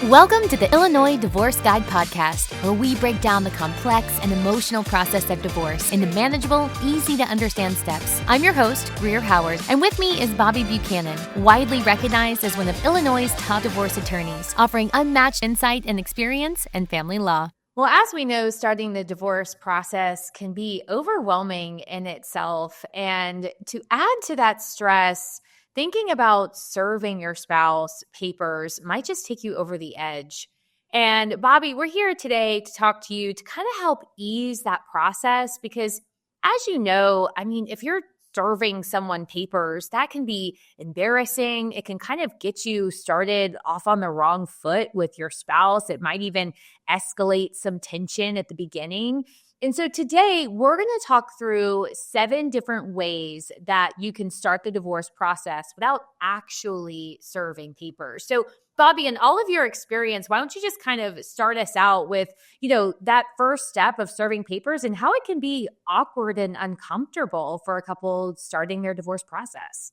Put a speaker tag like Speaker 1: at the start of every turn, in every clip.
Speaker 1: Welcome to the Illinois Divorce Guide podcast, where we break down the complex and emotional process of divorce into manageable, easy-to-understand steps. I'm your host, Greer Howard, and with me is Bobby Buchanan, widely recognized as one of Illinois' top divorce attorneys, offering unmatched insight and experience in family law. Well, as we know, starting the divorce process can be overwhelming in itself, and to add to that stress, thinking about serving your spouse papers might just take you over the edge. And Bobby, we're here today to talk to you to kind of help ease that process because, as you know, if you're serving someone papers, that can be embarrassing. It can kind of get you started off on the wrong foot with your spouse. It might even escalate some tension at the beginning. And so today we're going to talk through 7 different ways that you can start the divorce process without actually serving papers. So Bobby, in all of your experience, why don't you just kind of start us out with, that first step of serving papers and how it can be awkward and uncomfortable for a couple starting their divorce process?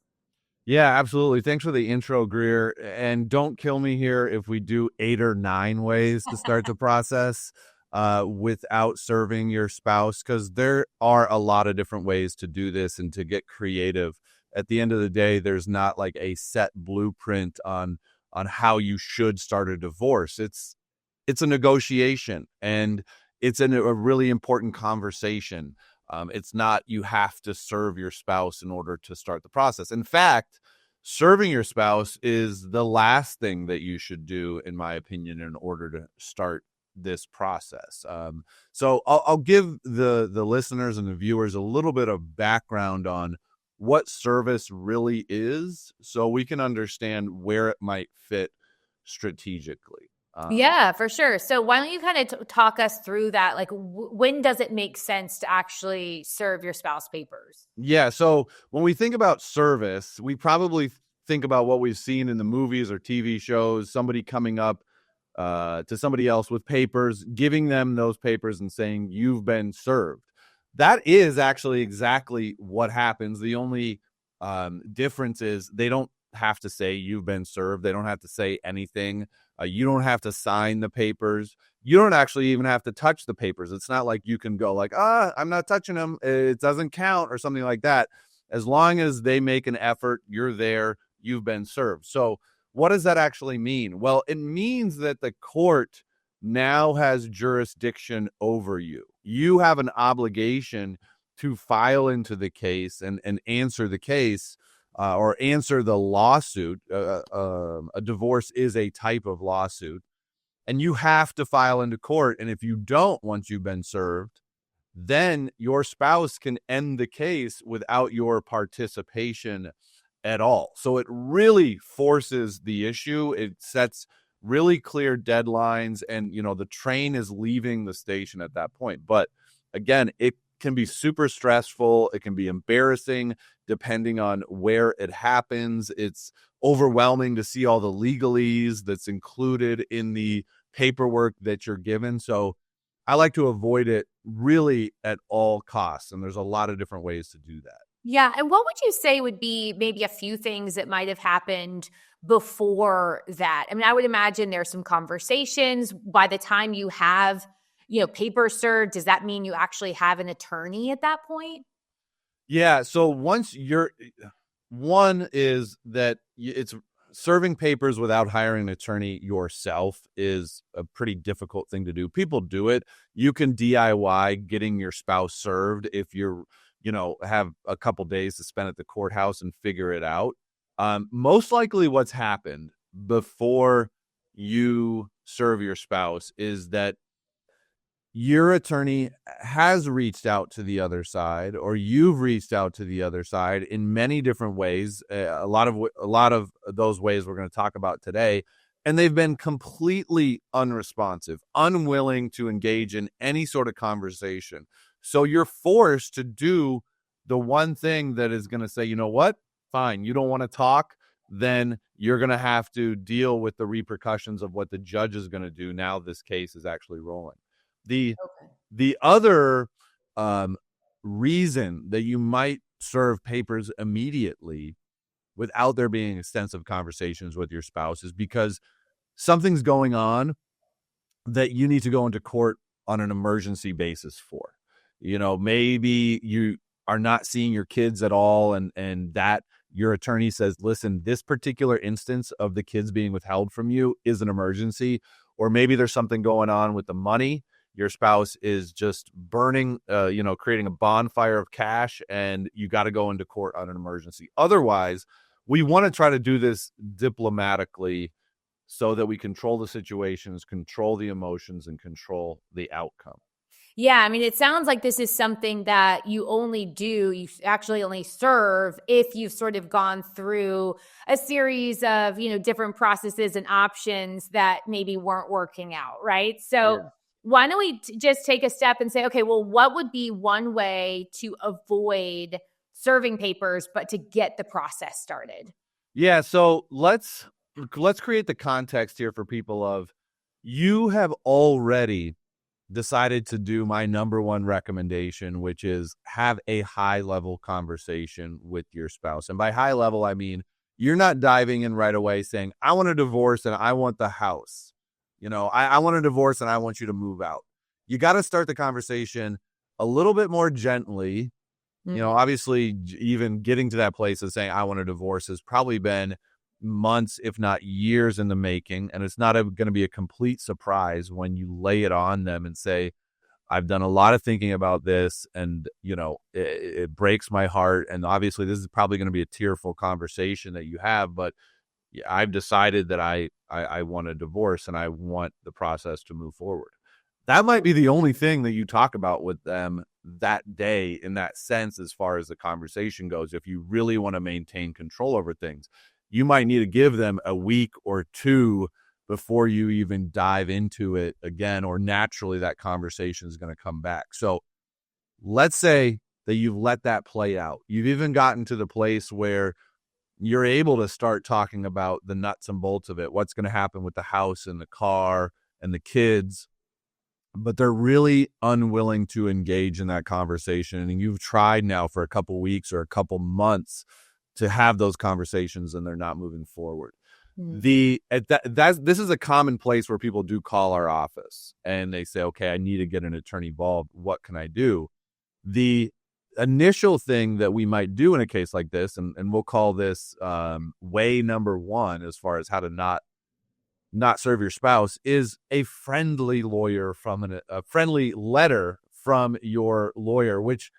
Speaker 2: Yeah, absolutely. Thanks for the intro, Greer. And don't kill me here if we do 8 or 9 ways to start the process without serving your spouse, because there are a lot of different ways to do this and to get creative. At the end of the day, there's not like a set blueprint on how you should start a divorce. It's a negotiation, and it's a really important conversation. It's not you have to serve your spouse in order to start the process. In fact, serving your spouse is the last thing that you should do, in my opinion, in order to start this process. So I'll give the listeners and the viewers a little bit of background on what service really is, so we can understand where it might fit strategically.
Speaker 1: Yeah, for sure. So why don't you kind of talk us through that? Like, when does it make sense to actually serve your spouse papers?
Speaker 2: Yeah. So when we think about service, we probably think about what we've seen in the movies or TV shows, somebody coming up to somebody else with papers, giving them those papers and saying, "You've been served." That is actually exactly what happens. The only difference is they don't have to say you've been served. They don't have to say anything. You don't have to sign the papers. You don't actually even have to touch the papers. It's not like you can go like, I'm not touching them. It doesn't count or something like that. As long as they make an effort, you're there, you've been served. So what does that actually mean? Well, it means that the court now has jurisdiction over you. You have an obligation to file into the case and answer the case or answer the lawsuit. A divorce is a type of lawsuit, and you have to file into court. And if you don't, once you've been served, then your spouse can end the case without your participation at all. So it really forces the issue. It sets really clear deadlines, and the train is leaving the station at that point. But again, it can be super stressful. It can be embarrassing depending on where it happens. It's overwhelming to see all the legalese that's included in the paperwork that you're given. So I like to avoid it really at all costs. And there's a lot of different ways to do that.
Speaker 1: Yeah. And what would you say would be maybe a few things that might have happened before that? I would imagine there's some conversations. By the time you have, papers served, does that mean you actually have an attorney at that point?
Speaker 2: Yeah. So one is that it's serving papers without hiring an attorney yourself is a pretty difficult thing to do. People do it. You can DIY getting your spouse served if you're have a couple days to spend at the courthouse and figure it out. Most likely what's happened before you serve your spouse is that your attorney has reached out to the other side, or you've reached out to the other side in many different ways. A lot of those ways we're going to talk about today, and they've been completely unresponsive, unwilling to engage in any sort of conversation. So you're forced to do the one thing that is going to say, you know what? Fine. You don't want to talk. Then you're going to have to deal with the repercussions of what the judge is going to do. Now this case is actually rolling. The other reason that you might serve papers immediately without there being extensive conversations with your spouse is because something's going on that you need to go into court on an emergency basis for. Maybe you are not seeing your kids at all, and that your attorney says, listen, this particular instance of the kids being withheld from you is an emergency. Or maybe there's something going on with the money. Your spouse is just burning, creating a bonfire of cash, and you got to go into court on an emergency. Otherwise, we want to try to do this diplomatically so that we control the situations, control the emotions, and control the outcome.
Speaker 1: Yeah, I mean, it sounds like this is something that you actually only serve if you've sort of gone through a series of, different processes and options that maybe weren't working out, right? So why don't we just take a step and say, okay, well, what would be one way to avoid serving papers, but to get the process started?
Speaker 2: Yeah, so let's create the context here for people of, you have already decided to do my number one recommendation, which is have a high level conversation with your spouse. And by high level, I mean, you're not diving in right away saying, I want a divorce and I want the house. I want a divorce and I want you to move out. You got to start the conversation a little bit more gently. Obviously, even getting to that place of saying, I want a divorce has probably been months, if not years in the making. And it's not going to be a complete surprise when you lay it on them and say, I've done a lot of thinking about this, and, it breaks my heart. And obviously this is probably going to be a tearful conversation that you have, but I've decided that I want a divorce and I want the process to move forward. That might be the only thing that you talk about with them that day, in that sense, as far as the conversation goes. If you really want to maintain control over things, you might need to give them a week or two before you even dive into it again, or naturally that conversation is going to come back. So let's say that you've let that play out. You've even gotten to the place where you're able to start talking about the nuts and bolts of it, what's going to happen with the house and the car and the kids, but they're really unwilling to engage in that conversation. And you've tried now for a couple weeks or a couple months to have those conversations, and they're not moving forward. This is a common place where people do call our office and they say, okay, I need to get an attorney involved. What can I do? The initial thing that we might do in a case like this, and we'll call this way number one, as far as how to not serve your spouse, is a friendly lawyer a friendly letter from your lawyer, which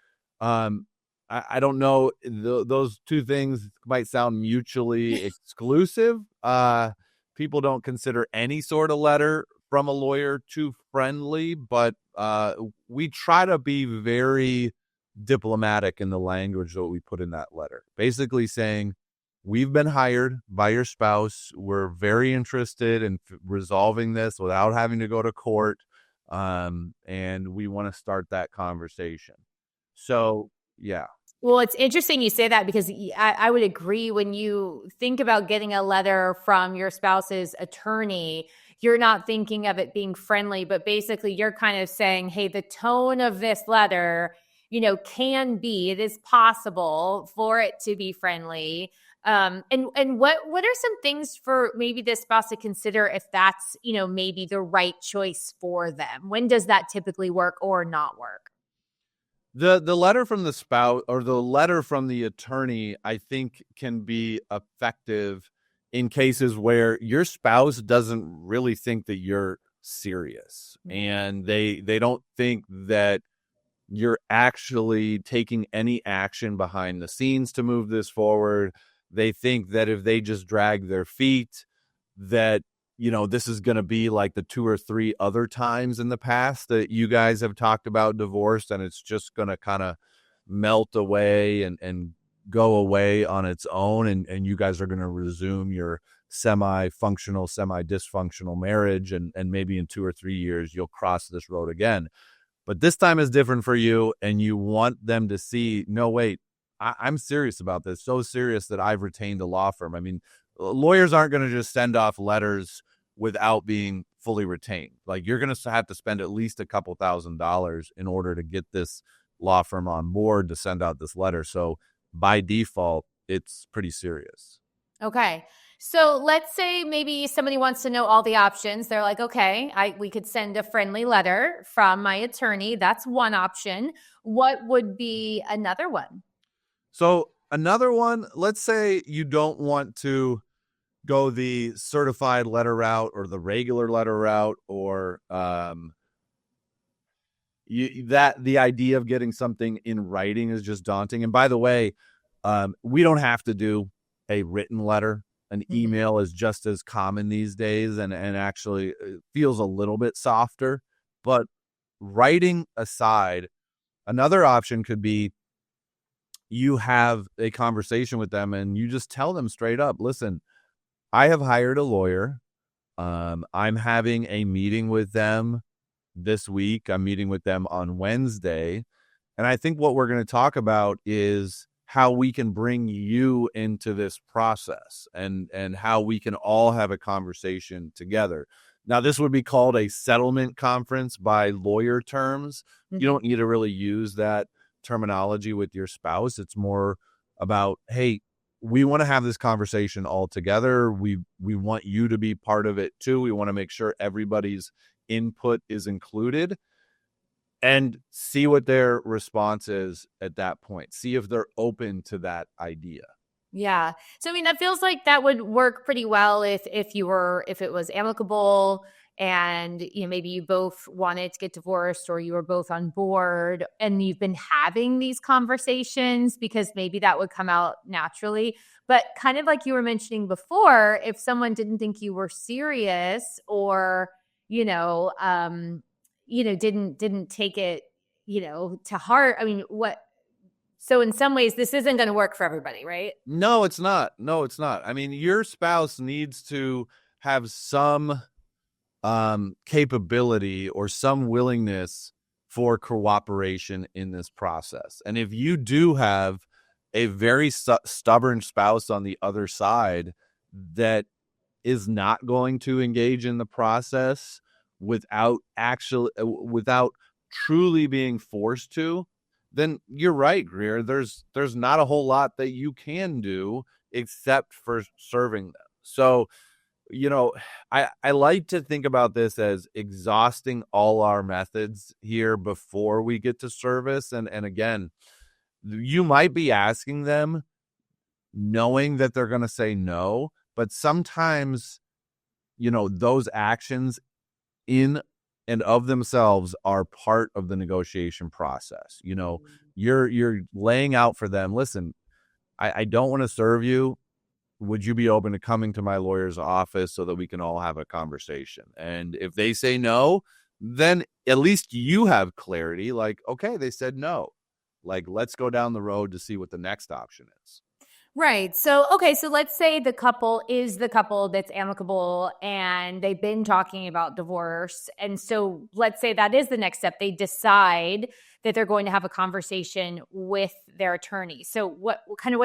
Speaker 2: I don't know. Those two things might sound mutually exclusive. People don't consider any sort of letter from a lawyer too friendly, but we try to be very diplomatic in the language that we put in that letter. Basically saying, we've been hired by your spouse. We're very interested in resolving this without having to go to court. And we want to start that conversation. So, yeah.
Speaker 1: Well, it's interesting you say that, because I would agree. When you think about getting a letter from your spouse's attorney, you're not thinking of it being friendly, but basically you're kind of saying, hey, the tone of this letter, it is possible for it to be friendly. And what are some things for maybe the spouse to consider if that's, maybe the right choice for them? When does that typically work or not work?
Speaker 2: The letter from the spouse or the letter from the attorney, I think, can be effective in cases where your spouse doesn't really think that you're serious, and they don't think that you're actually taking any action behind the scenes to move this forward. They think that if they just drag their feet, that this is going to be like the 2 or 3 other times in the past that you guys have talked about divorce, and it's just going to kind of melt away and go away on its own. And you guys are going to resume your semi-functional, semi-dysfunctional marriage. And maybe in 2 or 3 years, you'll cross this road again. But this time is different for you, and you want them to see, no, wait, I'm serious about this. So serious that I've retained a law firm. I mean, lawyers aren't going to just send off letters without being fully retained. Like, you're going to have to spend at least a couple $1,000s in order to get this law firm on board to send out this letter. So by default, it's pretty serious.
Speaker 1: Okay. So let's say maybe somebody wants to know all the options. They're like, okay, we could send a friendly letter from my attorney. That's one option. What would be another one?
Speaker 2: So another one, let's say you don't want to go the certified letter route or the regular letter route, or the idea of getting something in writing is just daunting. And by the way, we don't have to do a written letter. An email is just as common these days, and actually feels a little bit softer. But writing aside, another option could be you have a conversation with them and you just tell them straight up, listen, I have hired a lawyer. I'm having a meeting with them this week. I'm meeting with them on Wednesday. And I think what we're going to talk about is how we can bring you into this process, and how we can all have a conversation together. Now, this would be called a settlement conference by lawyer terms. You don't need to really use that terminology with your spouse. It's more about, hey, we want to have this conversation all together. We want you to be part of it too. We want to make sure everybody's input is included, and see what their response is at that point. See if they're open to that idea.
Speaker 1: Yeah. So, I mean, that feels like that would work pretty well if it was amicable, and, maybe you both wanted to get divorced, or you were both on board and you've been having these conversations, because maybe that would come out naturally. But kind of like you were mentioning before, if someone didn't think you were serious, or, didn't take it, to heart. I mean, so in some ways, this isn't going to work for everybody, right?
Speaker 2: No, it's not. I mean, your spouse needs to have some capability or some willingness for cooperation in this process. And if you do have a very stubborn spouse on the other side that is not going to engage in the process without truly being forced to, then you're right, Greer. There's not a whole lot that you can do except for serving them. So, I like to think about this as exhausting all our methods here before we get to service. And again, you might be asking them knowing that they're going to say no, but sometimes, those actions in and of themselves are part of the negotiation process. You're laying out for them, listen, I don't want to serve you. Would you be open to coming to my lawyer's office so that we can all have a conversation? And if they say no, then at least you have clarity. Like, okay, they said no. Like, let's go down the road to see what the next option is.
Speaker 1: Right. So, okay. So let's say the couple is the couple that's amicable and they've been talking about divorce. And so let's say that is the next step. They decide that they're going to have a conversation with their attorney. So what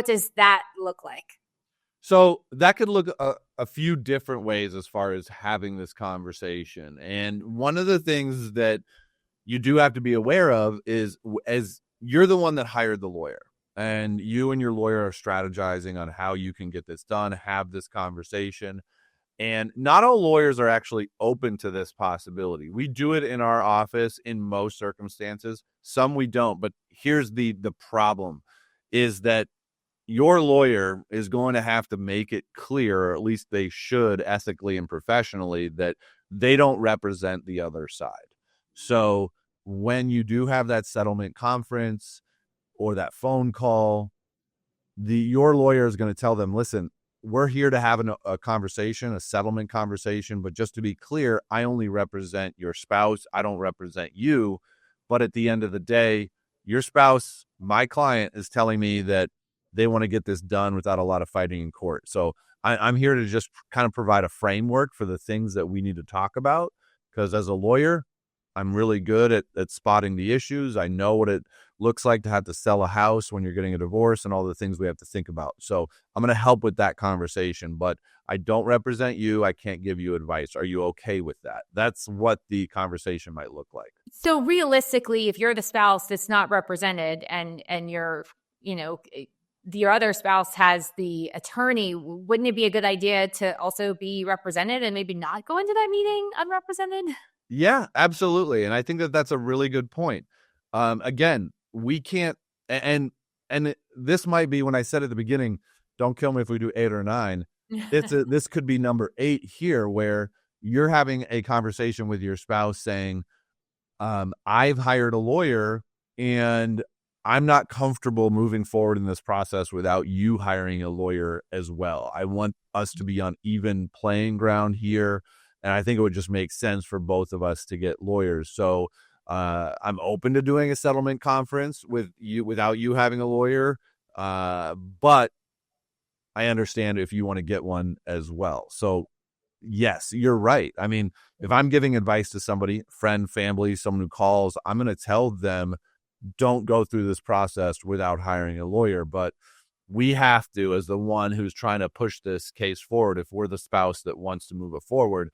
Speaker 1: does that look like?
Speaker 2: So that could look a few different ways as far as having this conversation. And one of the things that you do have to be aware of is, as you're the one that hired the lawyer, and you and your lawyer are strategizing on how you can get this done, have this conversation. And not all lawyers are actually open to this possibility. We do it in our office in most circumstances. Some we don't. But here's the problem, is that your lawyer is going to have to make it clear, or at least they should, ethically and professionally, that they don't represent the other side. So when you do have that settlement conference or that phone call, your lawyer is going to tell them, listen, we're here to have a conversation, a settlement conversation. But just to be clear, I only represent your spouse. I don't represent you. But at the end of the day, your spouse, my client, is telling me that they want to get this done without a lot of fighting in court. So I'm here to just kind of provide a framework for the things that we need to talk about. Because as a lawyer, I'm really good at spotting the issues. I know what it looks like to have to sell a house when you're getting a divorce and all the things we have to think about. So I'm going to help with that conversation, but I don't represent you. I can't give you advice. Are you okay with that? That's what the conversation might look like.
Speaker 1: So realistically, if you're the spouse that's not represented and you're,
Speaker 3: your other spouse has the attorney, wouldn't it be a good idea to also be represented and maybe not go into that meeting unrepresented?
Speaker 2: Yeah, absolutely. And I think that that's a really good point. Again, we can't, this might be when I said at the beginning, don't kill me if we do 8 or 9. This could be number 8 here, where you're having a conversation with your spouse saying, I've hired a lawyer and I'm not comfortable moving forward in this process without you hiring a lawyer as well. I want us to be on even playing ground here. And I think it would just make sense for both of us to get lawyers. So I'm open to doing a settlement conference with you without you having a lawyer. But I understand if you want to get one as well. So yes, you're right. I mean, if I'm giving advice to somebody, friend, family, someone who calls, I'm going to tell them, don't go through this process without hiring a lawyer. But we have to, as the one who's trying to push this case forward, if we're the spouse that wants to move it forward,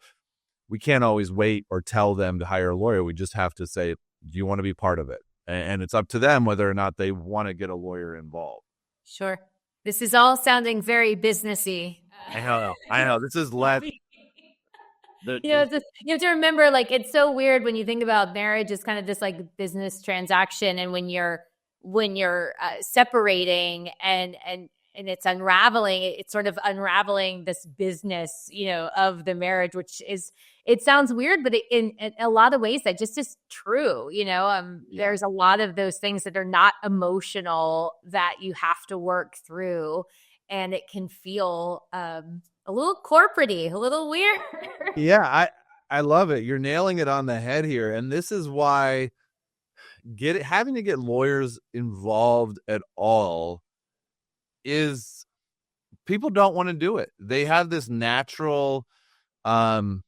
Speaker 2: we can't always wait or tell them to hire a lawyer. We just have to say, do you want to be part of it? And it's up to them whether or not they want to get a lawyer involved.
Speaker 3: Sure. This is all sounding very businessy.
Speaker 2: I know. This is less.
Speaker 3: You have to remember, like, it's so weird when you think about marriage as kind of this like business transaction, and when you're separating and it's unraveling, it's sort of unraveling this business, of the marriage, which is, it sounds weird, but in a lot of ways that just is true. There's a lot of those things that are not emotional that you have to work through, and it can feel a little corporate-y, a little weird.
Speaker 2: Yeah, I love it. You're nailing it on the head here. And this is why having to get lawyers involved at all is, people don't want to do it. They have this natural aversion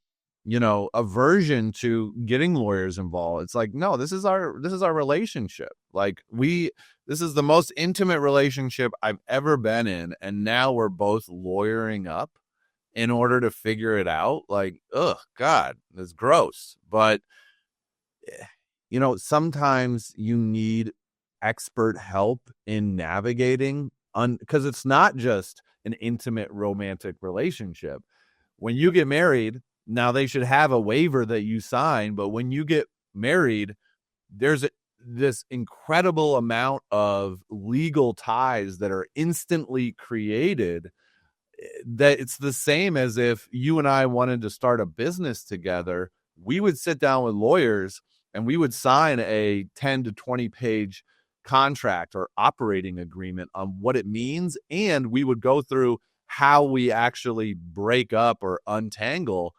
Speaker 2: to getting lawyers involved. It's like, no, this is our relationship. Like, this is the most intimate relationship I've ever been in, and now we're both lawyering up in order to figure it out. Like, ugh, God, that's gross. But sometimes you need expert help in navigating, because it's not just an intimate romantic relationship. When you get married, now they should have a waiver that you sign, but when you get married, there's this incredible amount of legal ties that are instantly created, that it's the same as if you and I wanted to start a business together. We would sit down with lawyers and we would sign a 10 to 20 page contract or operating agreement on what it means. And we would go through how we actually break up or untangle.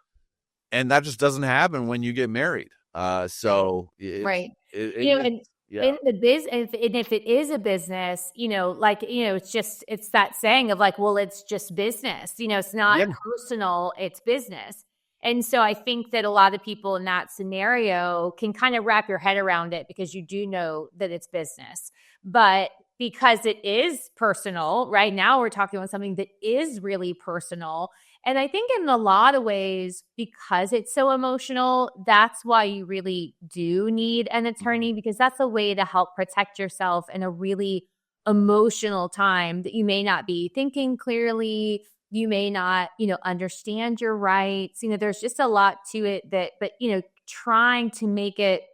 Speaker 2: And that just doesn't happen when you get married.
Speaker 3: Right. In the business, and if it is a business, it's that saying of like, well, it's just business, it's not personal, it's business. And so I think that a lot of people in that scenario can kind of wrap your head around it, because you do know that it's business. But because it is personal, right now we're talking about something that is really personal. And I think in a lot of ways, because it's so emotional, that's why you really do need an attorney, because that's a way to help protect yourself in a really emotional time that you may not be thinking clearly. You may not, understand your rights. There's just a lot to it but trying to make it,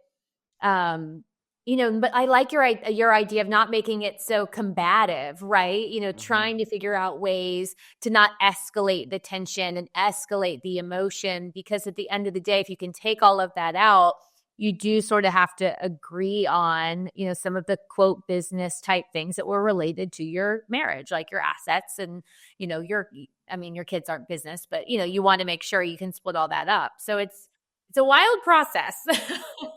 Speaker 3: but I like your idea of not making it so combative, right? Trying to figure out ways to not escalate the tension and escalate the emotion, because at the end of the day, if you can take all of that out, you do sort of have to agree on, some of the quote business type things that were related to your marriage, like your assets and, your kids aren't business, but you want to make sure you can split all that up. So it's a wild process.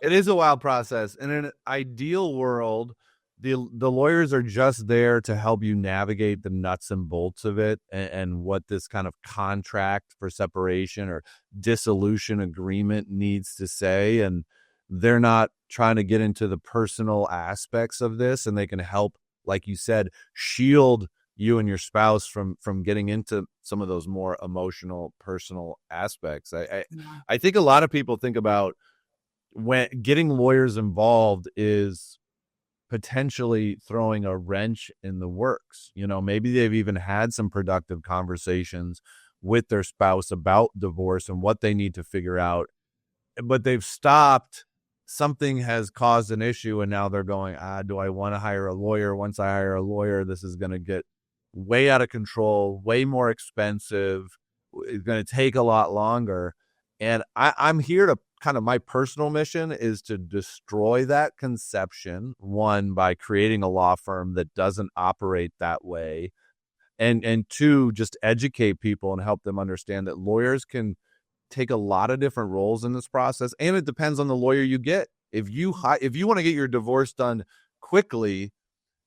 Speaker 2: It is a wild process. In an ideal world, the lawyers are just there to help you navigate the nuts and bolts of it, and what this kind of contract for separation or dissolution agreement needs to say. And they're not trying to get into the personal aspects of this, and they can help, like you said, shield you and your spouse from getting into some of those more emotional, personal aspects. I think a lot of people think about when getting lawyers involved is potentially throwing a wrench in the works. Maybe they've even had some productive conversations with their spouse about divorce and what they need to figure out, but they've stopped. Something has caused an issue, and now they're going, do I want to hire a lawyer? Once I hire a lawyer, this is going to get way out of control, way more expensive. It's going to take a lot longer. And I'm here to my personal mission is to destroy that conception, one, by creating a law firm that doesn't operate that way. And two, just educate people and help them understand that lawyers can take a lot of different roles in this process, and it depends on the lawyer you get. If you want to get your divorce done quickly,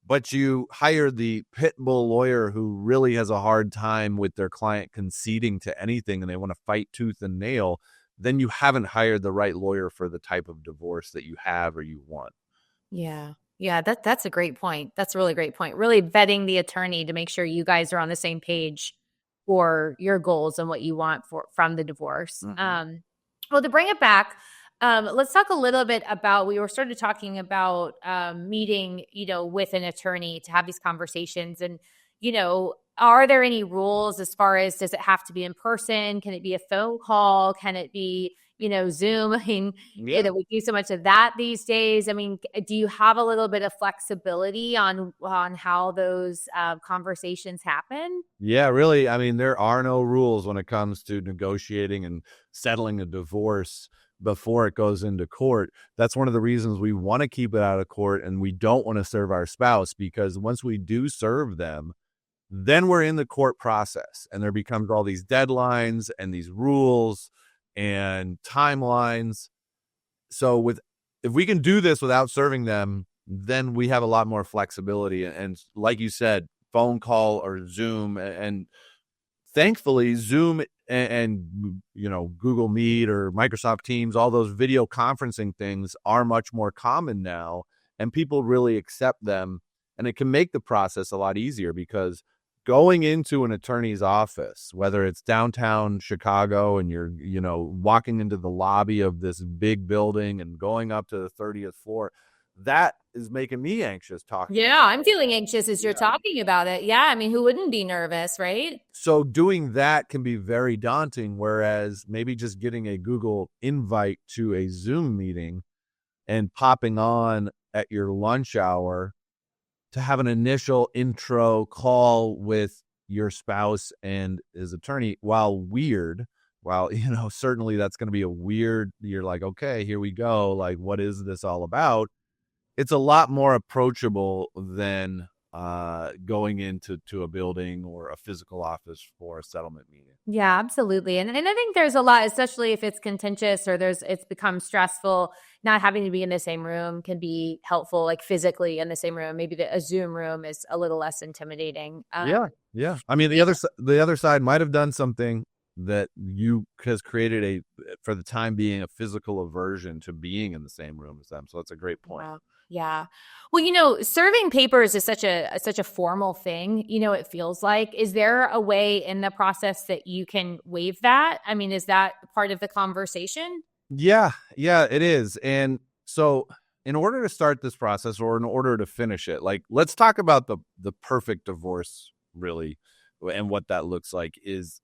Speaker 2: but you hire the pit bull lawyer who really has a hard time with their client conceding to anything and they want to fight tooth and nail, then you haven't hired the right lawyer for the type of divorce that you have or you want.
Speaker 3: Yeah. That's a great point. That's a really great point. Really vetting the attorney to make sure you guys are on the same page for your goals and what you want from the divorce. Mm-hmm. Well, to bring it back, let's talk a little bit about, we were started talking about meeting, with an attorney to have these conversations. And, are there any rules as far as, does it have to be in person? Can it be a phone call? Can it be, Zoom? I mean, we do so much of that these days. I mean, do you have a little bit of flexibility on how those conversations happen?
Speaker 2: Yeah, really. I mean, there are no rules when it comes to negotiating and settling a divorce before it goes into court. That's one of the reasons we want to keep it out of court, and we don't want to serve our spouse, because once we do serve them, then we're in the court process, and there becomes all these deadlines and these rules and timelines. So if we can do this without serving them, then we have a lot more flexibility. And like you said, phone call or Zoom, and thankfully Zoom and Google Meet or Microsoft Teams, all those video conferencing things are much more common now, and people really accept them, and it can make the process a lot easier, because going into an attorney's office, whether it's downtown Chicago and you're, walking into the lobby of this big building and going up to the 30th floor, that is making me anxious talking.
Speaker 3: Yeah, I'm feeling anxious as you're talking about it. Yeah, I mean, who wouldn't be nervous, right?
Speaker 2: So doing that can be very daunting, whereas maybe just getting a Google invite to a Zoom meeting and popping on at your lunch hour to have an initial intro call with your spouse and his attorney, while certainly that's going to be a weird, you're like, okay, here we go. Like, what is this all about? It's a lot more approachable than going into a building or a physical office for a settlement meeting.
Speaker 3: Yeah, absolutely. And I think there's a lot, especially if it's contentious or it's become stressful, not having to be in the same room can be helpful, like physically in the same room. Maybe a Zoom room is a little less intimidating.
Speaker 2: Yeah. I mean, the other side might have done something that has created for the time being, a physical aversion to being in the same room as them. So that's a great point.
Speaker 3: Wow. Yeah. Well, serving papers is such a formal thing, it feels like. Is there a way in the process that you can waive that? I mean, is that part of the conversation?
Speaker 2: Yeah, it is. And so in order to start this process, or in order to finish it, like, let's talk about the perfect divorce, really, and what that looks like is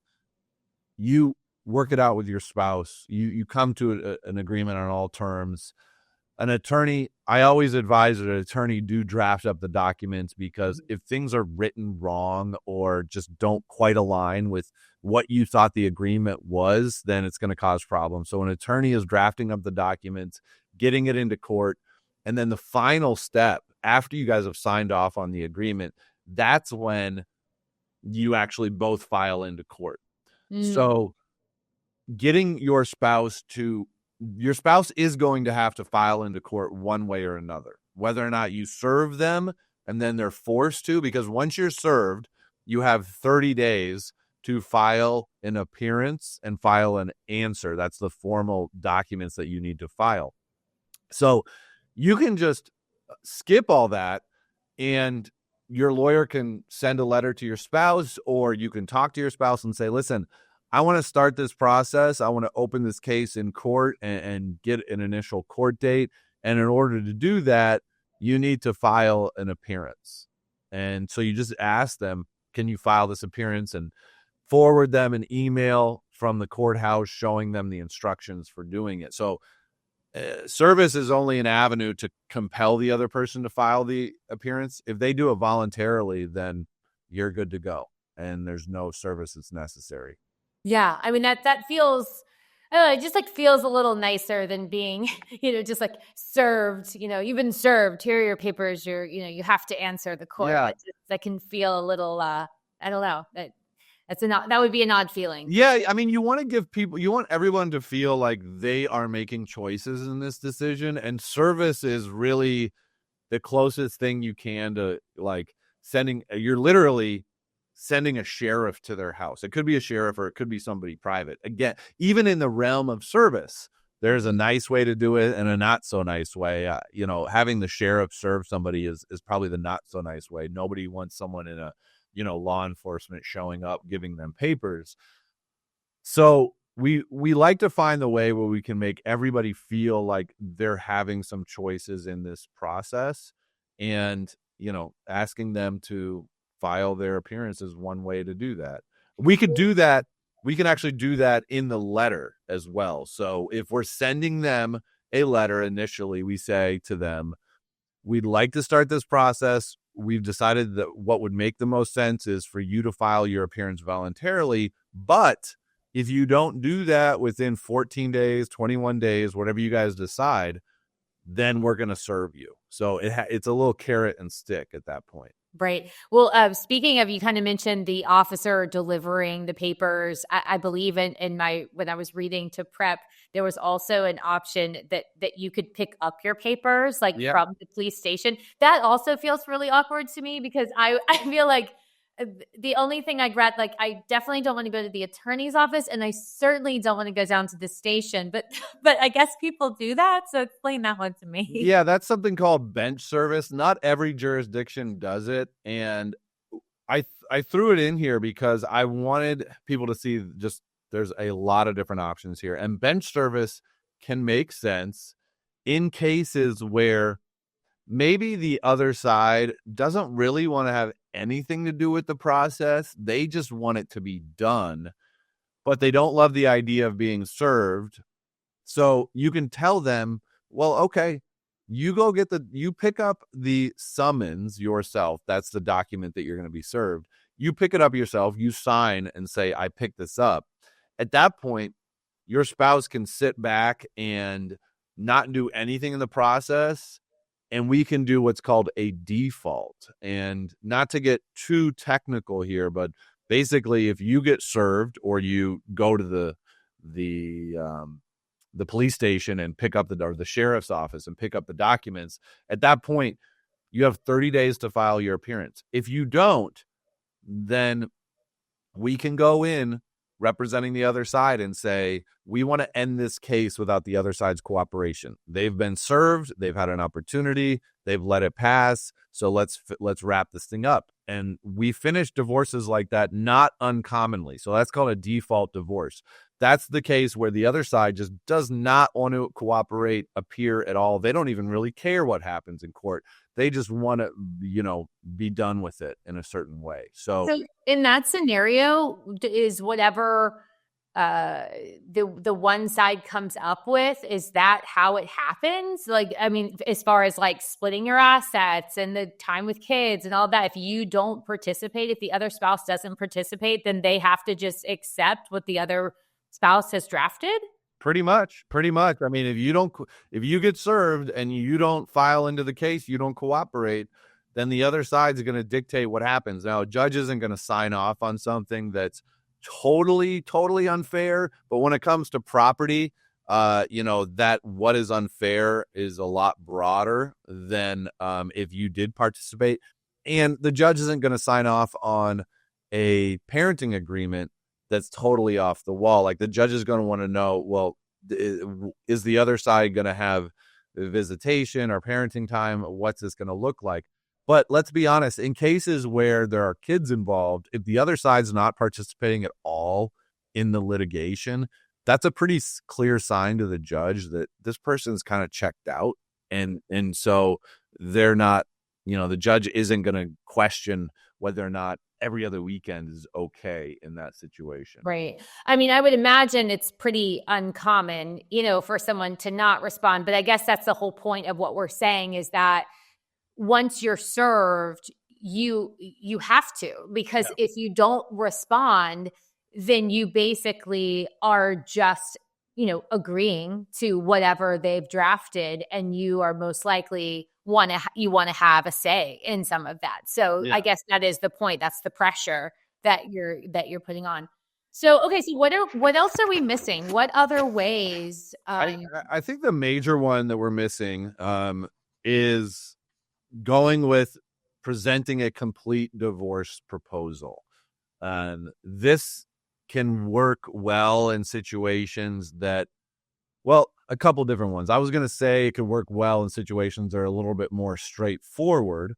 Speaker 2: you work it out with your spouse. You come to an agreement on all terms. An attorney, I always advise that an attorney do draft up the documents, because if things are written wrong or just don't quite align with what you thought the agreement was, then it's going to cause problems. So an attorney is drafting up the documents, getting it into court, and then the final step, after you guys have signed off on the agreement, that's when you actually both file into court. So getting your spouse is going to have to file into court one way or another, whether or not you serve them and then they're forced to, because once you're served, you have 30 days to file an appearance and file an answer. That's the formal documents that you need to file. So you can just skip all that, and your lawyer can send a letter to your spouse, or you can talk to your spouse and say, listen, I want to start this process. I want to open this case in court and get an initial court date. And in order to do that, you need to file an appearance. And so you just ask them, can you file this appearance, and forward them an email from the courthouse showing them the instructions for doing it. So service is only an avenue to compel the other person to file the appearance. If they do it voluntarily, then you're good to go, and there's no service that's necessary.
Speaker 3: Yeah, I mean, that feels, I don't know, it just like feels a little nicer than being, just like served. You've been served. Here are your papers. You have to answer the court.
Speaker 2: Yeah.
Speaker 3: That can feel a little, I don't know. That would be an odd feeling.
Speaker 2: Yeah, I mean, you want everyone to feel like they are making choices in this decision, and service is really the closest thing you can to like you're literally sending a sheriff to their house. It could be a sheriff or it could be somebody private. Again, even in the realm of service, there's a nice way to do it and a not so nice way. Having the sheriff serve somebody is probably the not so nice way. Nobody wants someone in a law enforcement showing up, giving them papers. So we like to find the way where we can make everybody feel like they're having some choices in this process, and, asking them to file their appearance is one way to do that. We could do that. We can actually do that in the letter as well. So if we're sending them a letter initially, we say to them, we'd like to start this process. We've decided that what would make the most sense is for you to file your appearance voluntarily. But if you don't do that within 14 days, 21 days, whatever you guys decide, then we're going to serve you. So it's a little carrot and stick at that point.
Speaker 3: Right. Well, speaking of, you kind of mentioned the officer delivering the papers. I believe when I was reading to prep, there was also an option that you could pick up your papers from the police station. That also feels really awkward to me, because I feel like the only thing I'd rather, I definitely don't want to go to the attorney's office, and I certainly don't want to go down to the station, but I guess people do that. So explain that one to me.
Speaker 2: Yeah, that's something called bench service. Not every jurisdiction does it. And I threw it in here because I wanted people to see there's a lot of different options here. And bench service can make sense in cases where maybe the other side doesn't really want to have anything to do with the process. They just want it to be done, but they don't love the idea of being served. So you can tell them, well, okay, you pick up the summons yourself. That's the document that you're going to be served. You pick it up yourself, you sign and say, I picked this up. At that point, your spouse can sit back and not do anything in the process, and we can do what's called a default. And not to get too technical here, but basically if you get served or you go to the police station and pick up or the sheriff's office and pick up the documents, at that point, you have 30 days to file your appearance. If you don't, then we can go in representing the other side and say, we want to end this case without the other side's cooperation. They've been served. They've had an opportunity. They've let it pass. So let's wrap this thing up. And we finish divorces like that, not uncommonly. So that's called a default divorce. That's the case where the other side just does not want to cooperate, appear at all. They don't even really care what happens in court. They just want to, be done with it in a certain way. So
Speaker 3: in that scenario, is whatever the one side comes up with, is that how it happens? As far as splitting your assets and the time with kids and all that, if you don't participate, if the other spouse doesn't participate, then they have to just accept what the other spouse has drafted?
Speaker 2: Pretty much. I mean, if you get served and you don't file into the case, you don't cooperate, then the other side's going to dictate what happens. Now, a judge isn't going to sign off on something that's totally unfair, but when it comes to property, that what is unfair is a lot broader than if you did participate. And the judge isn't going to sign off on a parenting agreement that's totally off the wall. The judge is going to want to know, well, is the other side going to have visitation or parenting time? What's this going to look like? But let's be honest, in cases where there are kids involved, if the other side's not participating at all in the litigation, that's a pretty clear sign to the judge that this person's kind of checked out. And so they're not, the judge isn't going to question whether or not every other weekend is okay in that situation.
Speaker 3: Right. I mean, I would imagine it's pretty uncommon, for someone to not respond. But I guess that's the whole point of what we're saying, is that once you're served, you have to, because if you don't respond, then you basically are just, agreeing to whatever they've drafted, and you are most likely want to have a say in some of that. So I guess that is the point. That's the pressure that you're putting on. So, okay. So what else are we missing? What other ways?
Speaker 2: I think the major one that we're missing is going with presenting a complete divorce proposal. This can work well in situations that, a couple different ones. I was going to say it can work well in situations that are a little bit more straightforward.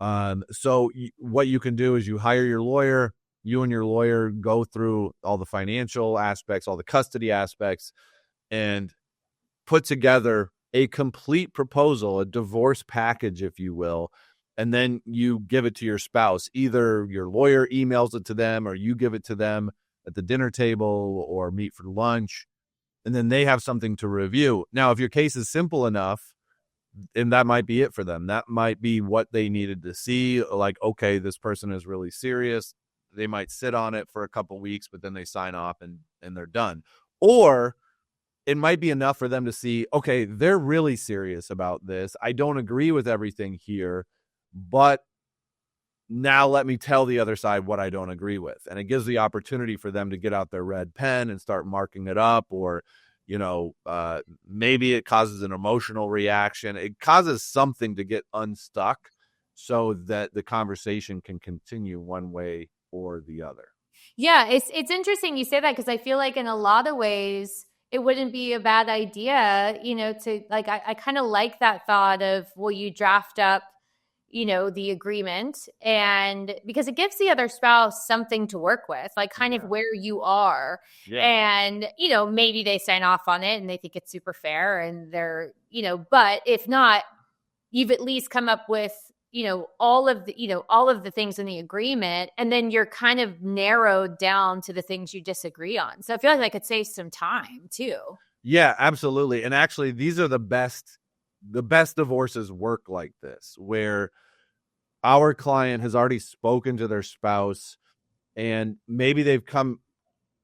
Speaker 2: So what you can do is you hire your lawyer, you and your lawyer go through all the financial aspects, all the custody aspects, and put together a complete proposal, a divorce package, if you will, and then you give it to your spouse. Either your lawyer emails it to them, or you give it to them at the dinner table or meet for lunch, and then they have something to review. Now, if your case is simple enough, and that might be it for them, that might be what they needed to see, like, okay, this person is really serious. They might sit on it for a couple weeks, but then they sign off and they're done. Or it might be enough for them to see, okay, they're really serious about this. I don't agree with everything here, but now let me tell the other side what I don't agree with. And it gives the opportunity for them to get out their red pen and start marking it up, or, maybe it causes an emotional reaction. It causes something to get unstuck so that the conversation can continue one way or the other.
Speaker 3: Yeah, it's interesting you say that, because I feel like in a lot of ways it wouldn't be a bad idea, to like, I kind of like that thought of, well, you draft up, the agreement, and because it gives the other spouse something to work with, like kind of where you are. And, maybe they sign off on it and they think it's super fair, and they're, but if not, you've at least come up with, all of the things in the agreement, and then you're kind of narrowed down to the things you disagree on. So I feel like that could save some time too.
Speaker 2: Yeah, absolutely. And actually, these are the best divorces work like this, where our client has already spoken to their spouse, and maybe they've come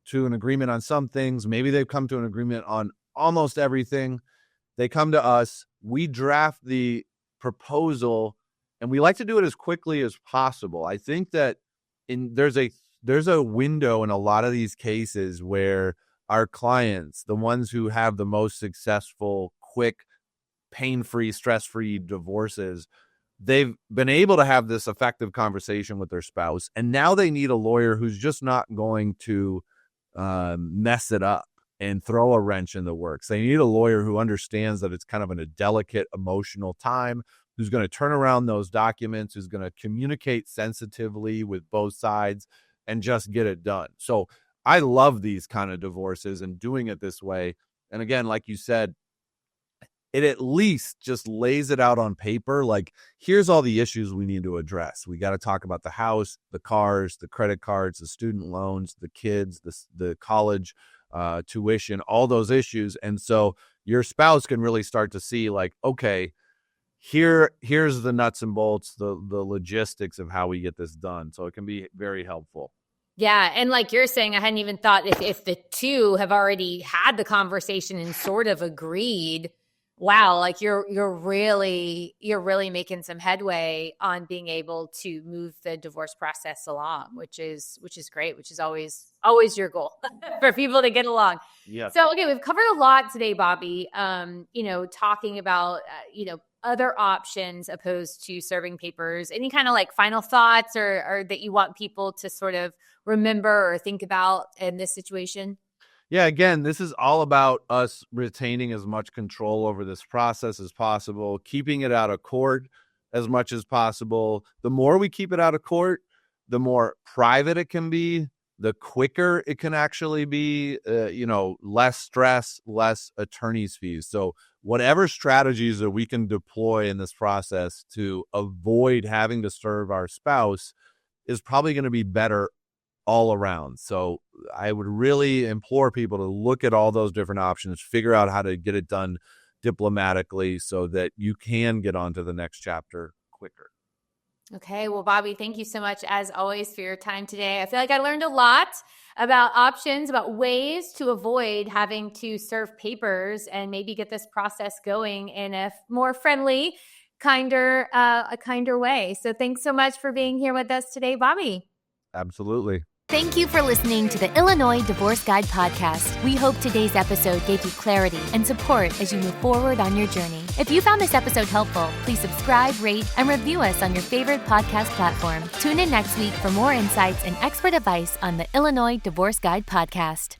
Speaker 2: to an agreement on some things. Maybe they've come to an agreement on almost everything. They come to us, we draft the proposal, and we like to do it as quickly as possible. I think that there's a window in a lot of these cases where our clients, the ones who have the most successful, quick, pain-free, stress-free divorces, they've been able to have this effective conversation with their spouse, and now they need a lawyer who's just not going to mess it up and throw a wrench in the works. They need a lawyer who understands that it's kind of a delicate, emotional time, who's going to turn around those documents, who's going to communicate sensitively with both sides and just get it done. So I love these kind of divorces and doing it this way. And again, like you said, it at least just lays it out on paper. Like, here's all the issues we need to address. We got to talk about the house, the cars, the credit cards, the student loans, the kids, the college tuition, all those issues. And so your spouse can really start to see, like, okay, here's the nuts and bolts, the logistics of how we get this done. So it can be very helpful.
Speaker 3: Yeah. And like you're saying, I hadn't even thought if the two have already had the conversation and sort of agreed, wow, like you're really making some headway on being able to move the divorce process along, which is great, which is always your goal for people to get along.
Speaker 2: Yeah.
Speaker 3: So, okay, we've covered a lot today, Bobby. Talking about, other options opposed to serving papers. Any kind of like final thoughts or that you want people to sort of remember or think about in this situation?
Speaker 2: Yeah, again, this is all about us retaining as much control over this process as possible, keeping it out of court as much as possible. The more we keep it out of court, the more private it can be, the quicker it can actually be, less stress, less attorney's fees. So whatever strategies that we can deploy in this process to avoid having to serve our spouse is probably going to be better all around. So I would really implore people to look at all those different options, figure out how to get it done diplomatically so that you can get on to the next chapter quicker.
Speaker 3: Okay. Well, Bobby, thank you so much, as always, for your time today. I feel like I learned a lot about options, about ways to avoid having to serve papers and maybe get this process going in a more friendly, a kinder way. So thanks so much for being here with us today, Bobby.
Speaker 2: Absolutely.
Speaker 1: Thank you for listening to the Illinois Divorce Guide podcast. We hope today's episode gave you clarity and support as you move forward on your journey. If you found this episode helpful, please subscribe, rate, and review us on your favorite podcast platform. Tune in next week for more insights and expert advice on the Illinois Divorce Guide podcast.